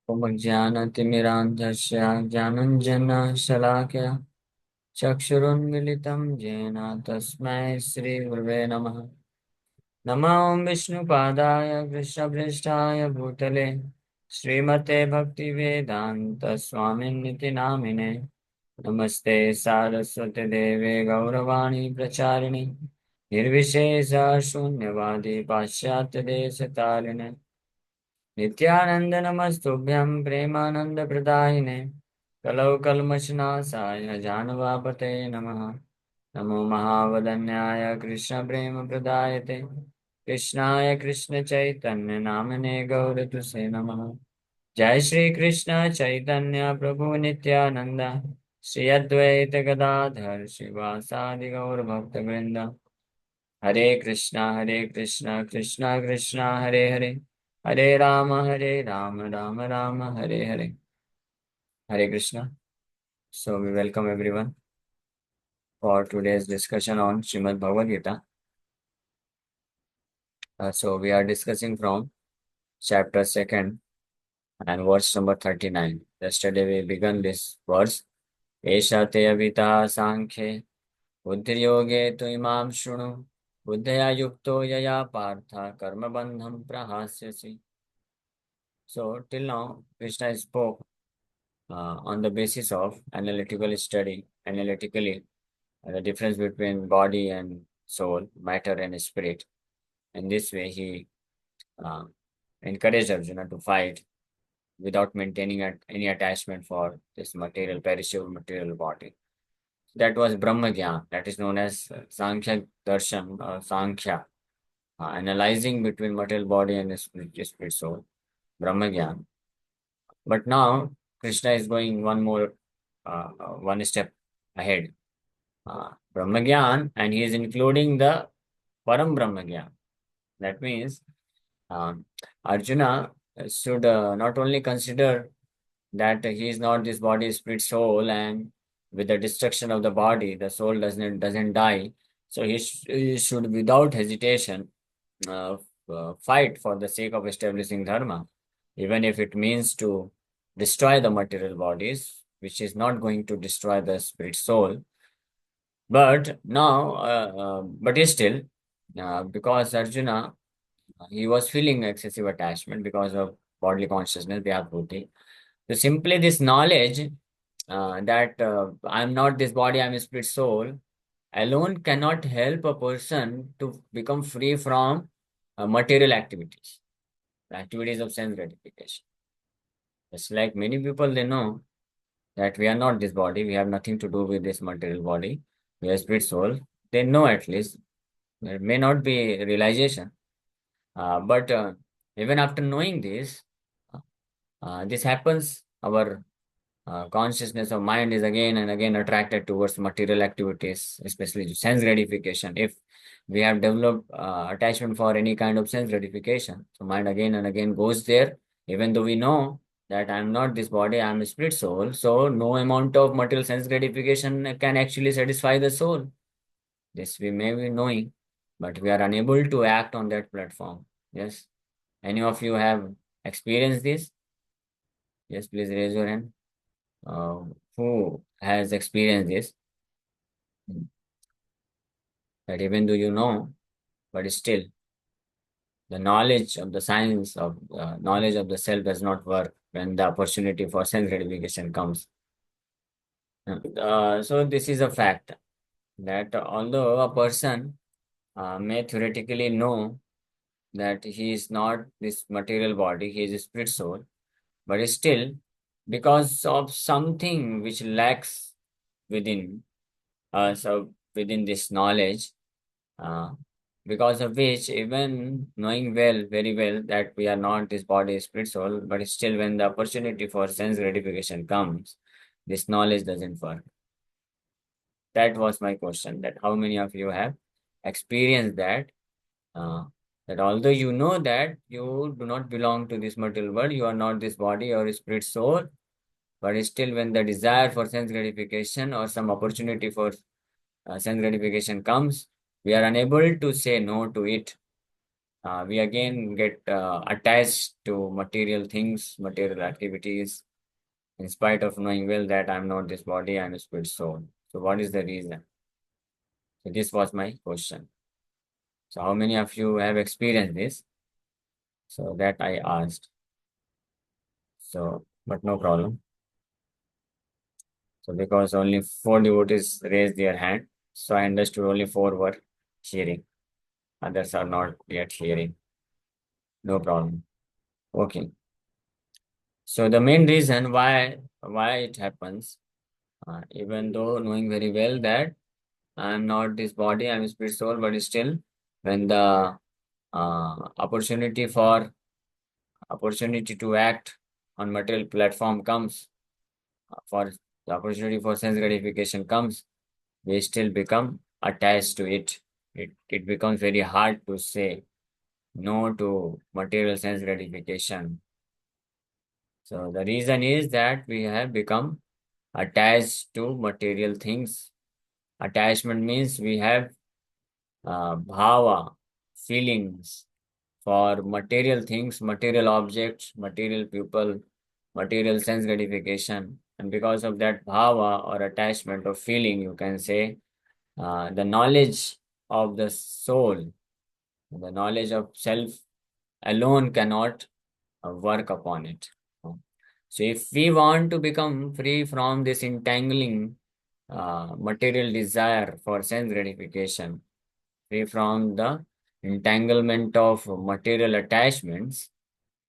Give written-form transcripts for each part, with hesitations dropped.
ॐ ज्ञानतिमिरान्धस्य ज्ञानञ्जनशलाकया चक्षुरुन्मिलितं येन तस्मै श्रीगुरवे नमः। नमो विष्णुपादाय कृष्णपृष्ठाय भूतले श्रीमते भक्तिवेदान्तस्वामिन्निति नामिने। नमस्ते सारस्वती देवे गौरवाणी प्रचारिणे निर्विशेष शून्यवादी पाश्चात्यदेशतारिणे नित्यानंद नमस्तुभ्यं प्रेमानंद प्रदायिने कलौ कल्मषनाशाय जानवापते नमः। नमो महावदन्याय कृष्ण प्रेम प्रदायते कृष्णाय कृष्ण चैतन्य नामने गौरतुसे नमः। जय श्री कृष्ण चैतन्य प्रभु नित्यानंद श्री अद्वैत गदाधर शिवासादि गौर भक्त वृंद। हरे Krishna Krishna Krishna Hare Hare Hare Ram Ram Ram Hare Hare. Hare Krishna. So we welcome everyone for today's discussion on Srimad Bhagavad Gita. So we are discussing from chapter 2nd and verse number 39. Yesterday we began this verse. Esha te avita sankhe buddhi-yoge tu imam shunu buddhaya yukto yaya partha karma bandham prahasyasi. So till now Krishna spoke on the basis of analytically, the difference between body and soul, matter and spirit. In this way, he uh, encouraged Arjuna to fight without maintaining any attachment for this material, perishable material body. That was Brahma Gyan, that is known as Sankhya Darshan or Sankhya, analyzing between material body and the spirit soul, Brahma Gyan. But now Krishna is going one step ahead, Brahma Gyan, and he is including the Param Brahma Gyan. That means um, Arjuna should not only consider that he is not this body, spirit, soul, and with the destruction of the body, the soul doesn't die. So he should, without hesitation, uh, fight for the sake of establishing dharma, even if it means to destroy the material bodies, which is not going to destroy the spirit soul. But now, but still, because Arjuna, he was feeling excessive attachment because of bodily consciousness, Vyabhuti. So simply this knowledge that I'm not this body, I'm a spirit soul, alone cannot help a person to become free from material activities, activities of sense gratification. It's like many people, they know that we are not this body, we have nothing to do with this material body, we are spirit soul. They know at least. There may not be realization, but even after knowing this, this happens. Our consciousness of mind is again and again attracted towards material activities, especially sense gratification. If we have developed attachment for any kind of sense gratification, so mind again and again goes there, even though we know that I'm not this body, I'm a spirit soul. So no amount of material sense gratification can actually satisfy the soul. This we may be knowing, but we are unable to act on that platform. Yes. Any of you have experienced this? Yes, please raise your hand. Uh, who has experienced this? That even though you know, but still the knowledge of the science of knowledge of the self does not work when the opportunity for sense gratification comes. So this is a fact that although a person may theoretically know that he is not this material body, he is a spirit soul, but still, because of something which lacks within so within this knowledge, uh, because of which, even knowing well, very well, that we are not this body, spirit, soul, but still, when the opportunity for sense gratification comes, this knowledge doesn't work. That was my question. That how many of you have experienced that? Uh, that although you know that you do not belong to this material world, you are not this body or spirit soul, but still, when the desire for sense gratification or some opportunity for sense gratification comes, we are unable to say no to it. we again get attached to material things, material activities, in spite of knowing well that I'm not this body, I'm a spirit soul. So, what is the reason? So, this was my question. So, how many of you have experienced this? So, that I asked. So, but no problem. So, because only four devotees raised their hand, so I understood only four were hearing, others are not yet hearing. No problem. Okay. So, the main reason why it happens, even though knowing very well that I'm not this body, I'm spirit soul, but still, when the opportunity for opportunity to act on material platform comes, for the opportunity for sense gratification comes, we still become attached to it. It becomes very hard to say no to material sense gratification. So the reason is that we have become attached to material things. Attachment means we have bhava, feelings for material things, material objects, material people, material sense gratification. And because of that bhava or attachment or feeling, you can say the knowledge of the soul, the knowledge of self alone cannot work upon it. So, if we want to become free from this entangling material desire for sense gratification, free from the entanglement of material attachments,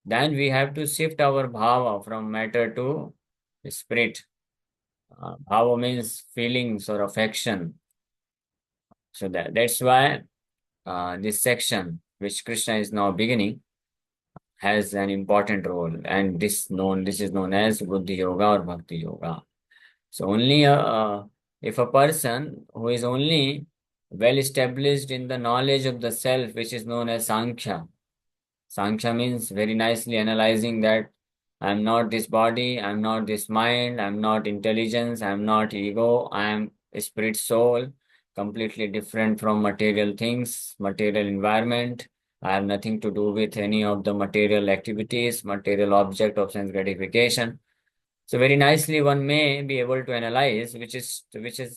then we have to shift our bhava from matter to spirit. Bhava means feelings or affection. So that's why this section, which Krishna is now beginning, has an important role, and this is known as Buddhi Yoga or Bhakti Yoga. So only if a person who is only well established in the knowledge of the self, which is known as Sankhya. Sankhya means very nicely analyzing that I'm not this body, I'm not this mind, I'm not intelligence, I'm not ego, I'm a spirit soul, completely different from material things, material environment. I have nothing to do with any of the material activities, material object of sense gratification. So very nicely one may be able to analyze, which is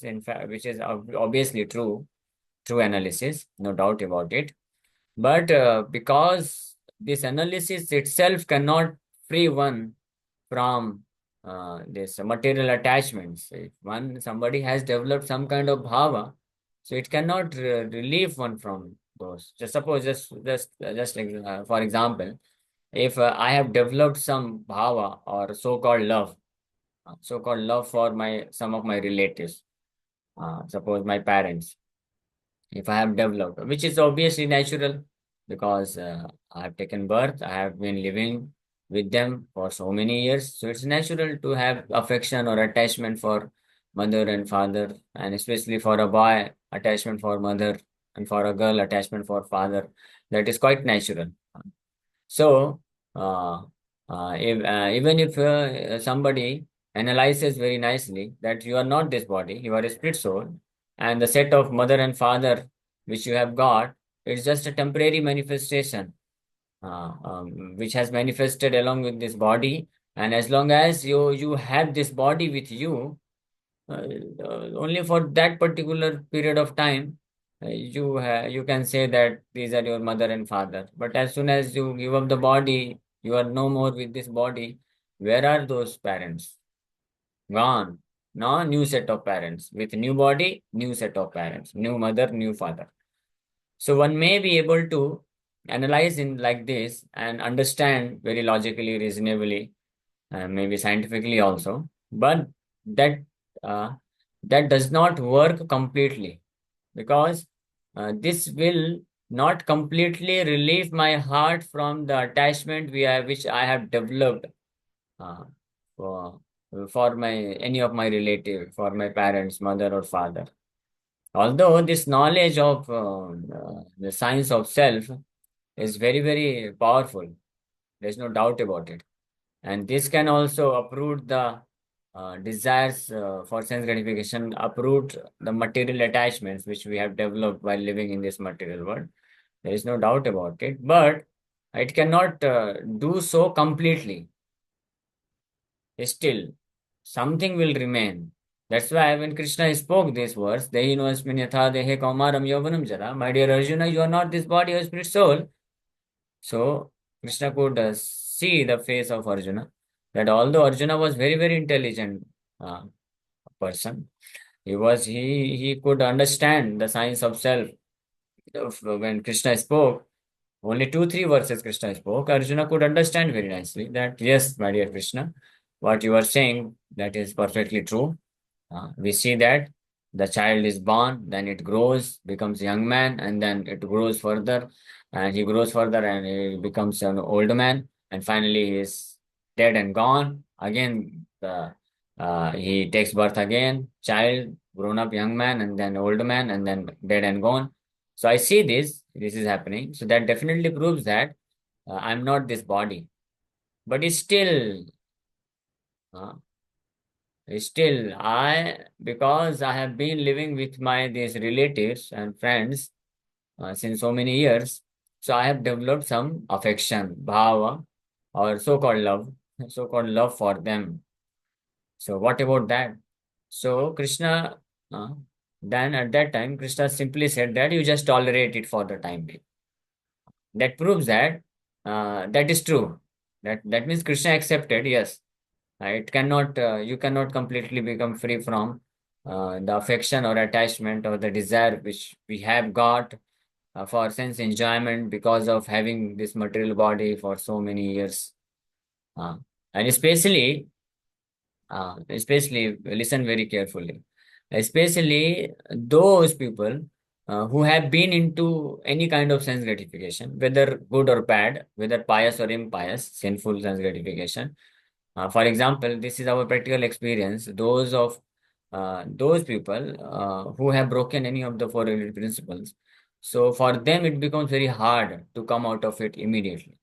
in fact which is obviously true analysis, no doubt about it. But because this analysis itself cannot free one from this material attachments. If somebody has developed some kind of bhava, so it cannot relieve one from those. Just suppose, for example, if I have developed some bhava or so-called love for my some of my relatives, suppose my parents, if I have developed, which is obviously natural because I have taken birth, I have been living with them for so many years. So it's natural to have affection or attachment for mother and father, and especially for a boy, attachment for mother, and for a girl, attachment for father. That is quite natural. So, even if somebody analyzes very nicely that you are not this body, you are a spirit soul, and the set of mother and father which you have got, it's just a temporary manifestation which has manifested along with this body. And as long as you have this body with you, uh, only for that particular period of time you can say that these are your mother and father, but as soon as you give up the body, you are no more with this body. Where are those parents? Gone. Now new set of parents with new body, new set of parents, new mother, new father. So one may be able to analyze in like this and understand very logically, reasonably, maybe scientifically also, but that uh, that does not work completely because this will not completely relieve my heart from the attachment which I have developed uh, for, for my any of my relative, for my parents, mother or father. Although this knowledge of the science of self is very, very powerful, there's no doubt about it. And this can also uproot the desires for sense gratification, uproot the material attachments which we have developed while living in this material world. There is no doubt about it, but it cannot do so completely. Still, something will remain. That's why when Krishna spoke this verse, Dehi no asmin yatha dehe kaumaram yovanam jara, my dear Arjuna, you are not this body or spirit soul. So Krishna could see the face of Arjuna, that although Arjuna was very, very intelligent uh, person, he could understand the science of self. When Krishna spoke, only two, three verses Krishna spoke, Arjuna could understand very nicely that, yes, my dear Krishna, what you are saying, that is perfectly true. We see that the child is born, then it grows, becomes a young man, and then it grows further, and he grows further, and he becomes an old man, and finally he is dead and gone. Again, he takes birth again, child, grown up young man, and then old man, and then dead and gone. So I see this is happening. So that definitely proves that I'm not this body, but it's uh, still, because I have been living with my these relatives and friends since so many years, so I have developed some affection, bhava, or so-called love, so-called love for them. So what about that? So Krishna, uh, then at that time, Krishna simply said that you just tolerate it for the time being. That proves that that is true. That means Krishna accepted, yes. It cannot, you cannot completely become free from the affection or attachment or the desire which we have got for sense enjoyment because of having this material body for so many years. Uh, and especially listen very carefully, especially those people who have been into any kind of sense gratification, whether good or bad, whether pious or impious, sinful sense gratification. For example, this is our practical experience. Those people who have broken any of the four related principles, so for them it becomes very hard to come out of it immediately.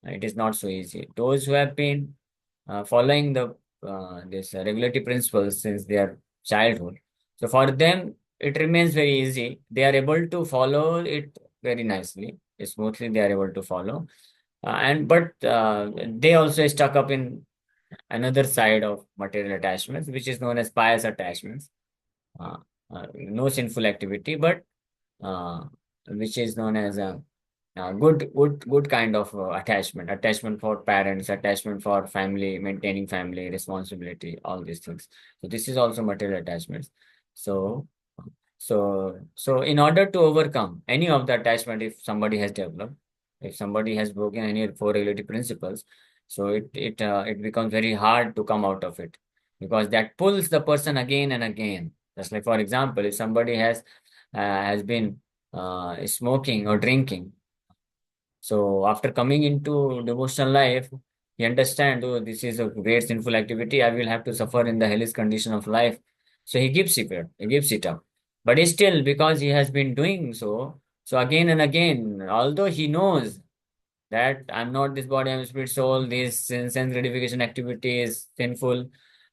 It is not so easy. Those who have been following the this regulatory principles since their childhood, so for them it remains very easy. They are able to follow it very nicely, smoothly. They are able to follow, and but they also stuck up in another side of material attachments, which is known as pious attachments. Uh, no sinful activity, but uh, which is known as a good kind of attachment for parents, attachment for family, maintaining family responsibility, all these things. So this is also material attachments. So so in order to overcome any of the attachment, if somebody has developed, if somebody has broken any four relative principles, so it becomes very hard to come out of it, because that pulls the person again and again. Just like, for example, if somebody has been smoking or drinking, so after coming into devotional life, he understands, oh, this is a great sinful activity. I will have to suffer in the hellish condition of life. So he gives it up. He gives it up. But still, because he has been doing so, so again and again, although he knows that I'm not this body, I'm spirit soul, this sense gratification activity is sinful,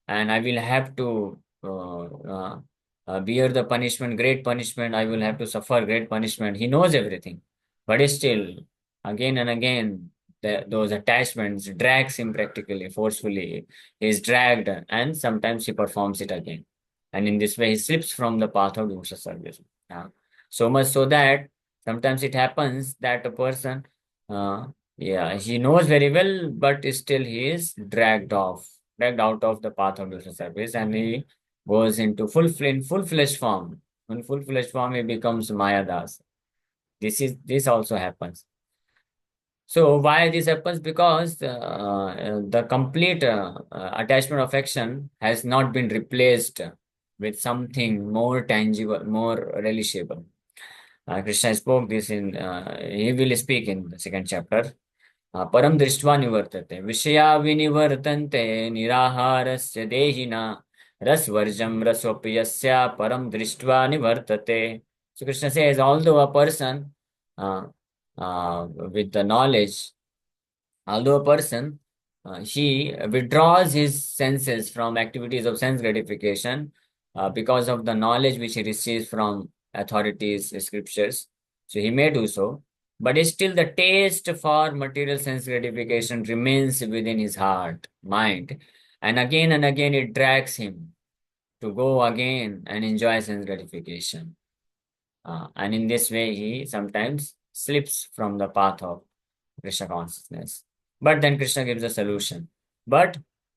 and I will have to bear the punishment, great punishment. I will have to suffer great punishment. He knows everything, but still, again and again, those attachments drags him practically, forcefully. He is dragged, and sometimes he performs it again. And in this way, he slips from the path of devotional service. Uh, so much so that sometimes it happens that a person uh, yeah, he knows very well, but still he is dragged out of the path of devotional service, and he goes into in full flesh form. In full flesh form, he becomes Mayadas. This also happens. So why this happens? Because the complete attachment affection has not been replaced with something more tangible, more relishable. Krishna spoke this in, he will speak in the second chapter. परम दृष्ट्वा निवर्तते विषया विनिवर्तन्ते निराहारस्य देहिना रसवर्जं रसोप्यस्य परम दृष्ट्वा nivartate. So Krishna says, although a person uh, with the knowledge, although a person he withdraws his senses from activities of sense gratification because of the knowledge which he receives from authorities, scriptures. So he may do so, but still the taste for material sense gratification remains within his heart, mind, and again it drags him to go again and enjoy sense gratification. And in this way, he sometimes slips from the path of Krishna consciousness. But then Krishna gives a solution. But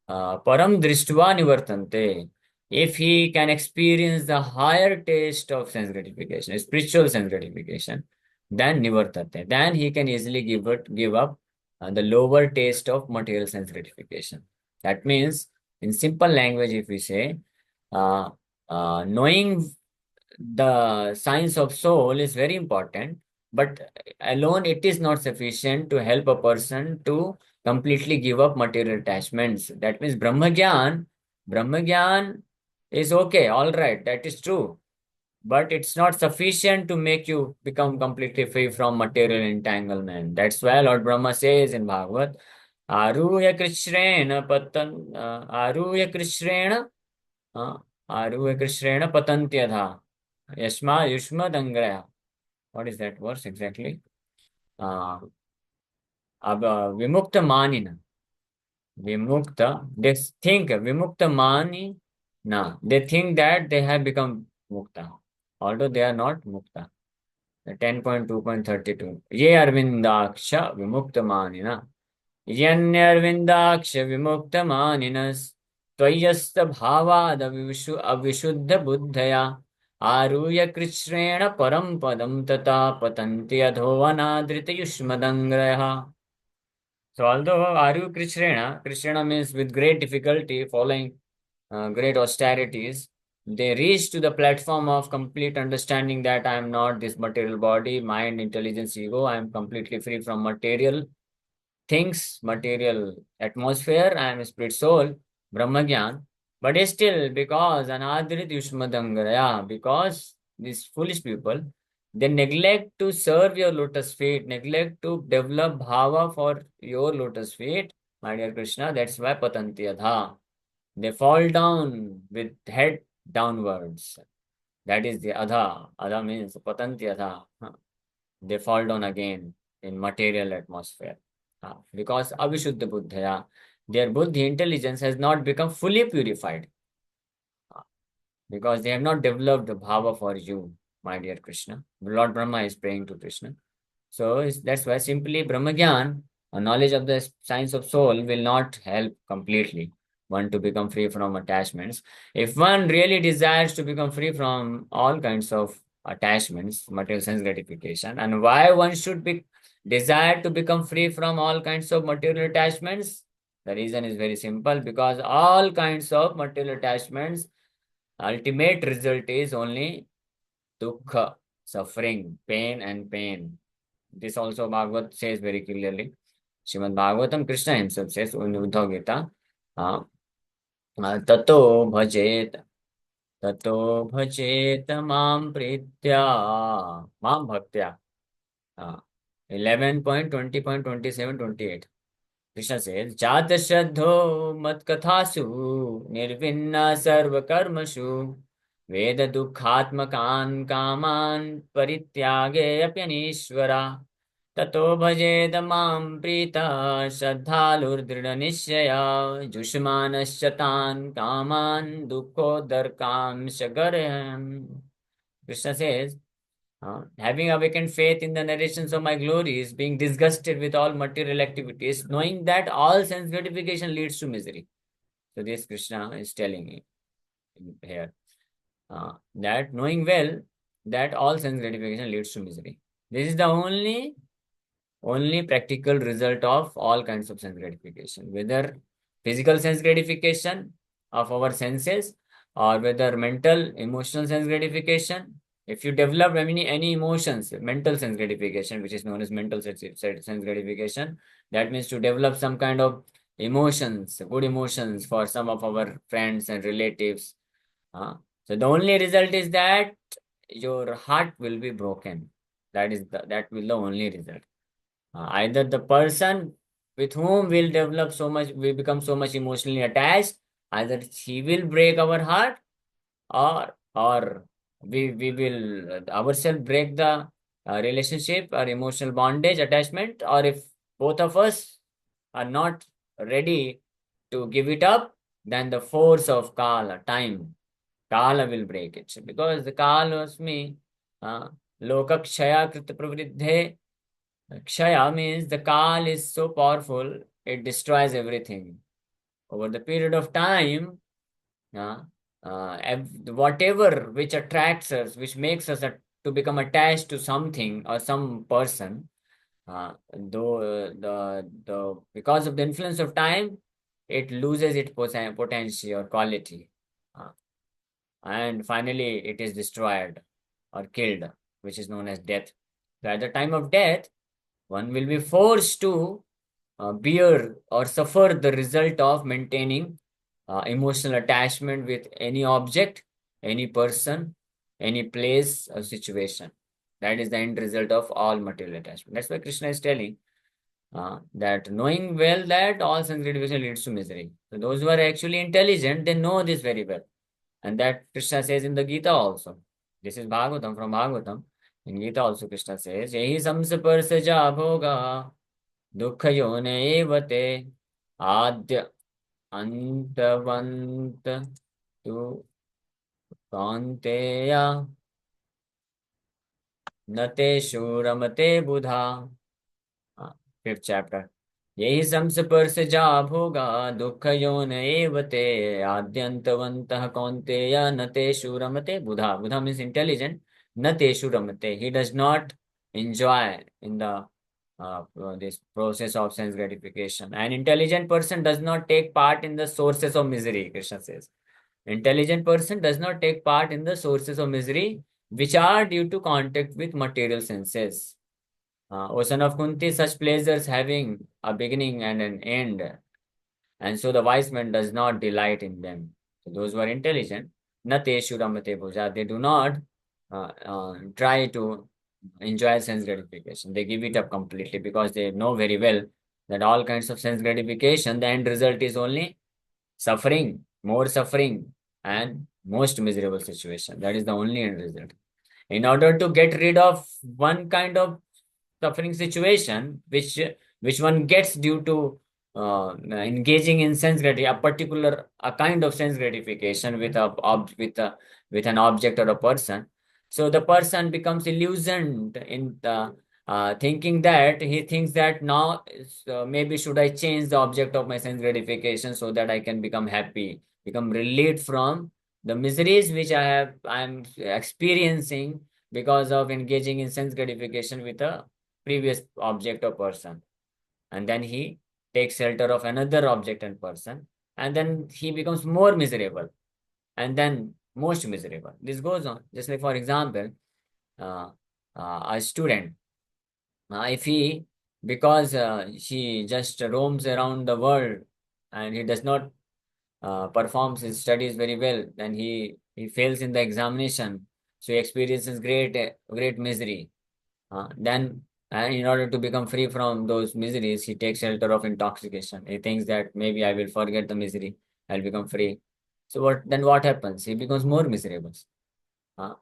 param drishtva nivartante. If he can experience the higher taste of sense gratification, spiritual sense gratification, then nivartate. Then he can easily give up the lower taste of material sense gratification. That means, in simple language, if we say, uh, knowing the science of soul is very important, but alone it is not sufficient to help a person to completely give up material attachments. That means Brahma Gyan is okay, all right, that is true, but it's not sufficient to make you become completely free from material entanglement. That's why Lord Brahma says in Bhagavad, Aruya Krishrena Patan Aruya Krishrena Aruya Krishrena Patantyadha Yashma Yushma Dangraya. What is that verse exactly? Uh, Vimukta Manina. Vimukta. They think Vimukta Mani. No, they think that they have become Mukta, although they are not Mukta. 10.2.32. Ye Arvindaksha Vimukta Manina. Yanyarvindaksha Vimukta Maninas. त्वय्यस्त भावाद अविशुद्ध बुद्धया आरुह्य कृच्छ्रेण परम पदम तथा पतन्ति अधोवनादृत युष्मदङ्ग्रयः. So although Aru Krishrena means with great difficulty, following great austerities, they reach to the platform of complete understanding that I am not this material body, mind, intelligence, ego. I am completely free from material things, material atmosphere. I am a spirit soul, Brahmagyan. But still, because Anadrit Yushmadangaraya, because these foolish people, they neglect to serve your lotus feet, neglect to develop bhava for your lotus feet, my dear Krishna. That's why Patanti Adha. They fall down with head downwards. That is the Adha. Adha means Patanti Adha. They fall down again in material atmosphere. Because Avishuddha Buddhaya, their buddhi intelligence has not become fully purified. Because they have not developed the bhava for you, my dear Krishna. Lord Brahma is praying to Krishna. So that's why simply Brahmagyan, a knowledge of the science of soul, will not help completely one to become free from attachments. If one really desires to become free from all kinds of attachments, material sense gratification, and why one should be desire to become free from all kinds of material attachments, the reason is very simple, because all kinds of material attachments, ultimate result is only dukkha, suffering, pain and pain. This also Bhagavad says very clearly. Srimad Bhagavatam, Krishna himself says in Uddhav Gita, uh, tato bhajet, tato bhajet mam pritya, mam bhaktya. Uh, 11.20.27.28. Krishna says, Jata Shraddho Mat Kathasu Nirvinna Sarva Karmashu Veda Dukhatmakan Kaman Parityage Apyanishvara Tato Bhajet Mam Prita Shraddhalur Nisyaya Jushmanashchatan Kaman Dukhodarkam Shagarham. Krishna says, having awakened faith in the narrations of my glories, being disgusted with all material activities, knowing that all sense gratification leads to misery. So this Krishna is telling me here that knowing well that all sense gratification leads to misery. This is the only practical result of all kinds of sense gratification, whether physical sense gratification of our senses or whether mental, emotional sense gratification. If you develop any emotions, mental sense gratification, which is known as mental sense gratification, that means to develop some kind of emotions, good emotions for some of our friends and relatives. So the only result is that your heart will be broken. That will the only result. Either the person with whom we'll develop so much, we become so much emotionally attached, either he will break our heart, or we will ourselves break the relationship or emotional bondage, attachment, or if both of us are not ready to give it up, then the force of Kala, time, Kala will break it. Because the Kala was me, Loka Kshaya Krita Pravriddhe. Kshaya means the Kal is so powerful, it destroys everything. Over the period of time, uh, whatever which attracts us, which makes us to become attached to something or some person, though the because of the influence of time, it loses its potency or quality, uh, and finally it is destroyed or killed, which is known as death. So at the time of death, one will be forced to bear or suffer the result of maintaining emotional attachment with any object, any person, any place or situation. That is the end result of all material attachment. That's why Krishna is telling that knowing well that all sense gratification leads to misery. So those who are actually intelligent, they know this very well. And that Krishna says in the Gita also. This is Bhagavatam from Bhagavatam. In Gita also Krishna says, Yehi samsaparsaja bhoga dukha yone evate adya antavant tu kaunteya nate shuramate buddha. Fifth chapter यही संस्पर्श जा भोगा दुख योन एव ते आद्यंतवंतः कौन्तेय न तेषु रमते बुधा. Buddha means intelligent. न तेषु रमते. He does not enjoy in the this process of sense gratification. An intelligent person does not take part in the sources of misery. Krishna says intelligent person does not take part in the sources of misery which are due to contact with material senses. O son of Kunti, such pleasures having a beginning and an end, and so the wise man does not delight in them. So those who are intelligent, na teshu ramate bhuja, they do not try to enjoy sense gratification. They give it up completely because they know very well that all kinds of sense gratification, the end result is only suffering, more suffering, and most miserable situation. That is the only end result. In order to get rid of one kind of suffering situation which one gets due to engaging in sense gratification, a particular a kind of sense gratification with with an object or a person. So the person becomes illusioned in the thinking that he thinks that now maybe should I change the object of my sense gratification so that I can become happy, become relieved from the miseries which I'm experiencing because of engaging in sense gratification with a previous object or person. And then he takes shelter of another object and person, and then he becomes more miserable, and then most miserable. This goes on. Just like, for example, uh, a student, if he, because he just roams around the world and he does not performs his studies very well, then he fails in the examination. So he experiences great misery. Then, in order to become free from those miseries, he takes shelter of intoxication. He thinks that maybe I will forget the misery, I'll become free. So what happens? He becomes more miserable. Uh,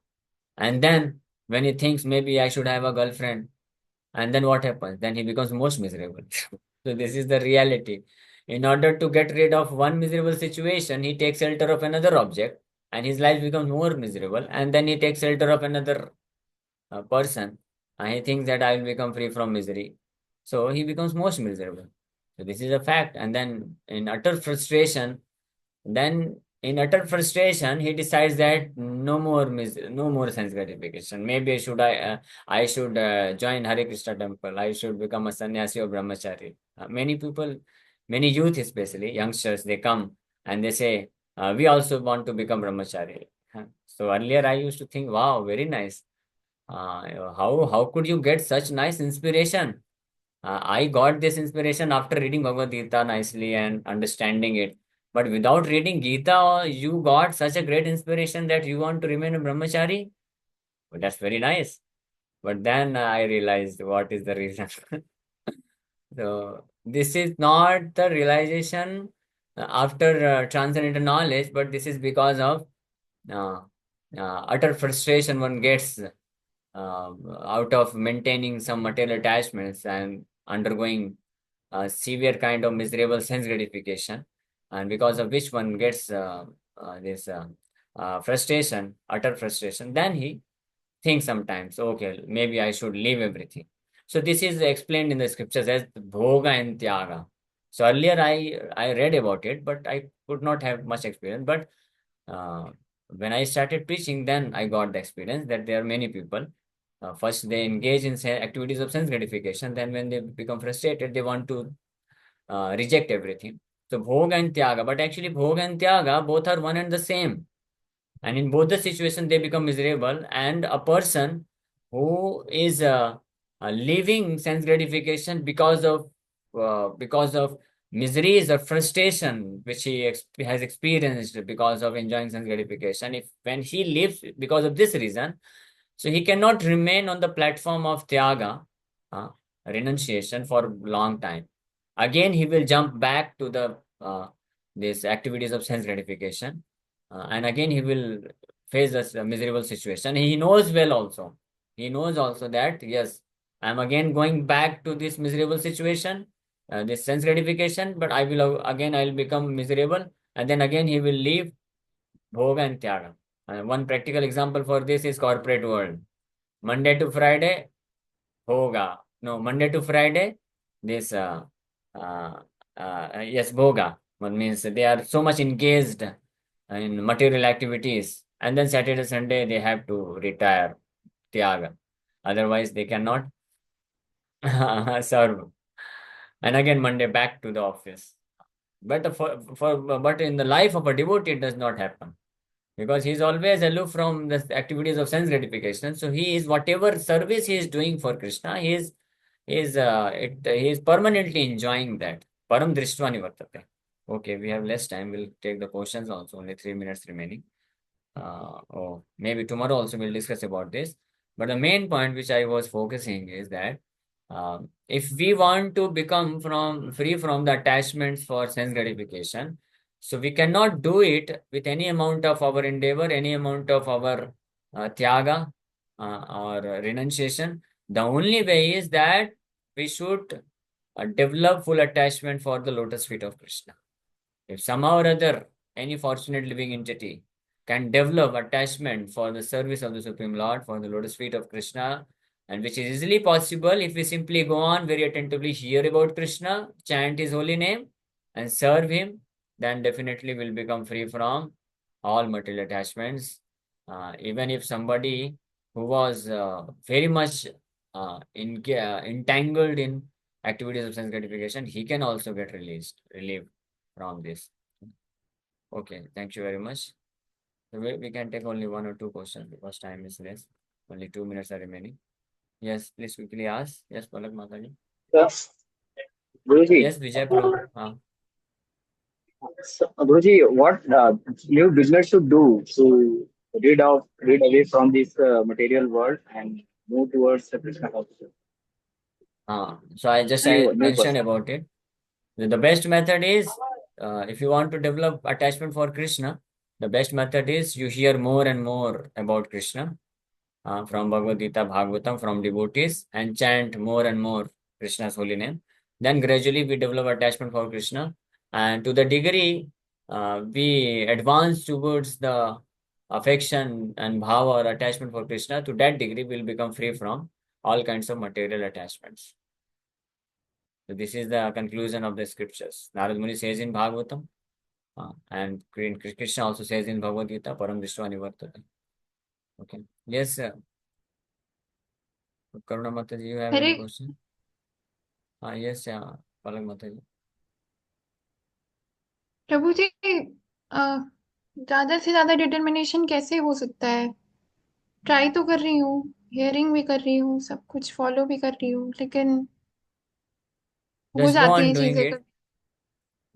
and then when he thinks maybe I should have a girlfriend, and then what happens? Then he becomes most miserable. So this is the reality. In order to get rid of one miserable situation, he takes shelter of another object, and his life becomes more miserable. And then he takes shelter of another person, and he thinks that I will become free from misery. So he becomes most miserable. So this is a fact. And then in utter frustration, he decides that no more sense gratification. Maybe I should join Hare Krishna temple. I should become a sannyasi or brahmachari. Many people, many youth especially, youngsters, they come and they say, we also want to become brahmachari. So earlier I used to think, wow, very nice. How could you get such nice inspiration? I got this inspiration after reading Bhagavad Gita nicely and understanding it. But without reading Gita, you got such a great inspiration that you want to remain a brahmachari. Well, that's very nice. But then I realized what is the reason. So this is not the realization after transcendental knowledge, but this is because of uh, utter frustration one gets out of maintaining some material attachments and undergoing a severe kind of miserable sense gratification, and because of which one gets this frustration, utter frustration, then he thinks sometimes, okay, maybe I should leave everything. So this is explained in the scriptures as bhoga and tyaga. So earlier I read about it, but I could not have much experience. But uh, when I started preaching, then I got the experience that there are many people. First, they engage in activities of sense gratification. Then, when they become frustrated, they want to reject everything. So, bhog and tyaga. But actually, bhog and tyaga both are one and the same. And in both the situations, they become miserable. And a person who is leaving sense gratification because of miseries or frustration which he has experienced because of enjoying sense gratification, if when he leaves because of this reason, so he cannot remain on the platform of tyaga, uh, renunciation, for a long time. Again, he will jump back to the these activities of sense gratification, and again he will face this miserable situation. He knows well also. He knows also that yes, I am again going back to this miserable situation, this sense gratification, but I will again I will become miserable, and then again he will leave bhoga and tyaga. One practical example for this is corporate world. Monday to Friday, bhoga. No, Monday to Friday, this uh, yes, bhoga. One means they are so much engaged in material activities, and then Saturday, Sunday they have to retire, tyaga. Otherwise, they cannot serve. And again, Monday back to the office. But but in the life of a devotee, it does not happen, because he's always aloof from the activities of sense gratification. So he is, whatever service he is doing for Krishna, he is permanently enjoying that. Param drishtva nivartate. Okay, we have less time. We'll take the questions also. Only 3 minutes remaining. Or maybe tomorrow also we'll discuss about this. But the main point which I was focusing is that if we want to become from free from the attachments for sense gratification, so we cannot do it with any amount of our endeavor, any amount of our tyaga or renunciation. The only way is that we should develop full attachment for the lotus feet of Krishna. If somehow or other any fortunate living entity can develop attachment for the service of the Supreme Lord, for the lotus feet of Krishna, and which is easily possible if we simply go on very attentively, hear about Krishna, chant his holy name, and serve him, then definitely will become free from all material attachments. Even if somebody who was very much entangled in activities of sense gratification, he can also get relieved from this. Okay, thank you very much. So we can take only one or two questions because time is less. Only 2 minutes are remaining. Yes, please quickly ask. Yes, Palak Mataji. Yes, Guruji. Yes, Vijay Pro. So, Guruji, what new business should do to rid away from this material world and move towards the Krishna consciousness? So I New mentioned person. about it. The best method is if you want to develop attachment for Krishna, the best method is you hear more and more about Krishna from Bhagavad Gita, Bhagavatam, from devotees, and chant more and more Krishna's holy name. Then gradually we develop attachment for Krishna, and to the degree we advance towards the affection and bhava or attachment for Krishna, to that degree we'll become free from all kinds of material attachments. So this is the conclusion of the scriptures. Narad Muni says in Bhagavatam, and Krishna also says in Bhagavad Gita, Param Vishwa Nivartate. Okay. Yes, Karuna Mataji, you have any Hare question? Yes, yeah, Palak Mataji. प्रभु जी ज्यादा से ज्यादा determination कैसे हो सकता है? Try तो कर रही हूँ, हियरिंग भी कर रही हूँ, सब कुछ फॉलो भी कर रही हूँ, लेकिन हो Just go जाती on हैं doing चीजें it. कभी।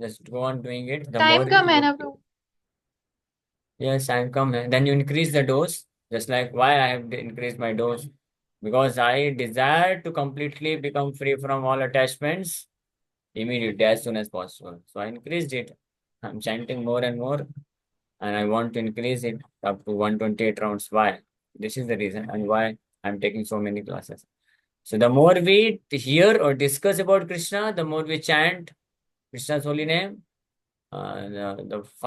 Just go on doing it. The time more कम है you, ना प्रभु। yes, I'm come. Then you increase the dose. Just like why I have increased my dose, because I desire to completely become free from all attachments immediately as soon as possible. So I increased it. I'm chanting more and more, and I want to increase it up to 128 rounds. Why? This is the reason, and why I'm taking so many classes. So the more we hear or discuss about Krishna, the more we chant Krishna's holy name, the faster